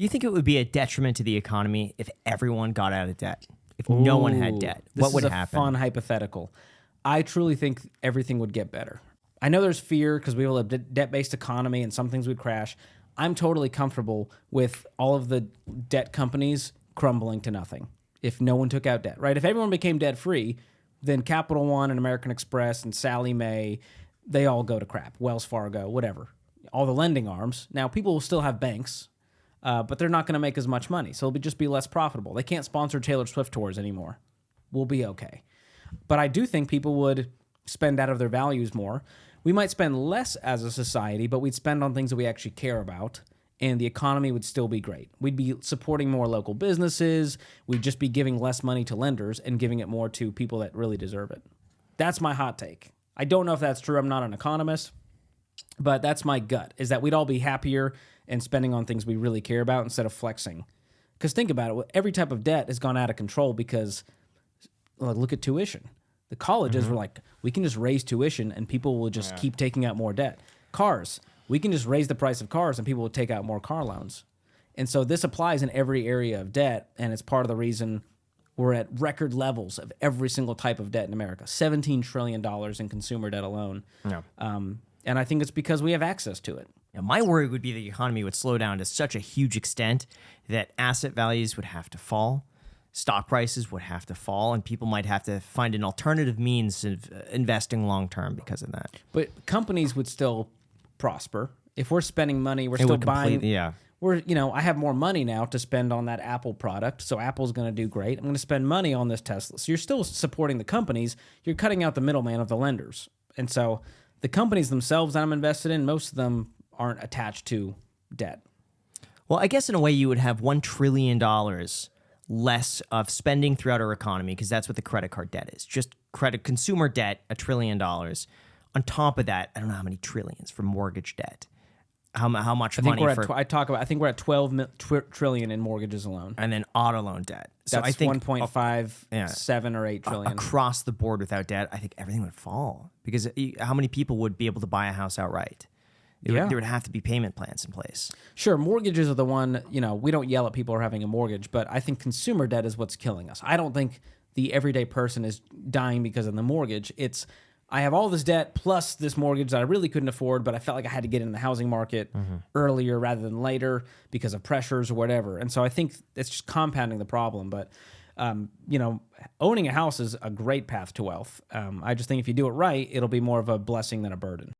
Do you think it would be a detriment to the economy if everyone got out of debt? If no one had debt, what would This is a happen? fun hypothetical. I truly think everything would get better. I know there's fear because we have a debt-based economy and some things would crash. I'm totally comfortable with all of the debt companies crumbling to nothing if no one took out debt, right? If everyone became debt-free, then Capital One and American Express and Sallie Mae, they all go to crap. Wells Fargo, whatever. All the lending arms. Now, people will still have banks, but they're not going to make as much money, so it'll just be less profitable. They can't sponsor Taylor Swift tours anymore. We'll be okay. But I do think people would spend out of their values more. We might spend less as a society, but we'd spend on things that we actually care about, and the economy would still be great. We'd be supporting more local businesses. We'd just be giving less money to lenders and giving it more to people that really deserve it. That's my hot take. I don't know if that's true. I'm not an economist, but that's my gut, is that we'd all be happier and spending on things we really care about instead of flexing. Because think about it, every type of debt has gone out of control because, look at tuition. The colleges were like, we can just raise tuition and people will just keep taking out more debt. Cars, we can just raise the price of cars and people will take out more car loans. And so this applies in every area of debt, and it's part of the reason we're at record levels of every single type of debt in America. $17 trillion in consumer debt alone. Yeah. And I think it's because we have access to it. Now, my worry would be the economy would slow down to such a huge extent that asset values would have to fall, stock prices would have to fall, and people might have to find an alternative means of investing long term because of that. But companies would still prosper. If we're spending money, we're It still would buying. completely- yeah. I have more money now to spend on that Apple product, so Apple's going to do great. I'm going to spend money on this Tesla. So you're still supporting the companies. You're cutting out the middleman of the lenders. And so the companies themselves that I'm invested in, most of them aren't attached to debt. Well, I guess in a way you would have $1 trillion less of spending throughout our economy because that's what the credit card debt is. Just consumer debt, $1 trillion. On top of that, I don't know how many trillions for mortgage debt. How much I think money we're for... I think we're at 12 trillion in mortgages alone. and then auto loan debt. So That's I think 1.57 or 8 trillion. across the board without debt, I think everything would fall because how many people would be able to buy a house outright? There would have to be payment plans in place. Sure, mortgages are the one, we don't yell at people for having a mortgage, but I think consumer debt is what's killing us. I don't think the everyday person is dying because of the mortgage. It's, I have all this debt plus this mortgage that I really couldn't afford, but I felt like I had to get in the housing market earlier rather than later because of pressures or whatever. And so I think it's just compounding the problem. But, owning a house is a great path to wealth. I just think if you do it right, it'll be more of a blessing than a burden.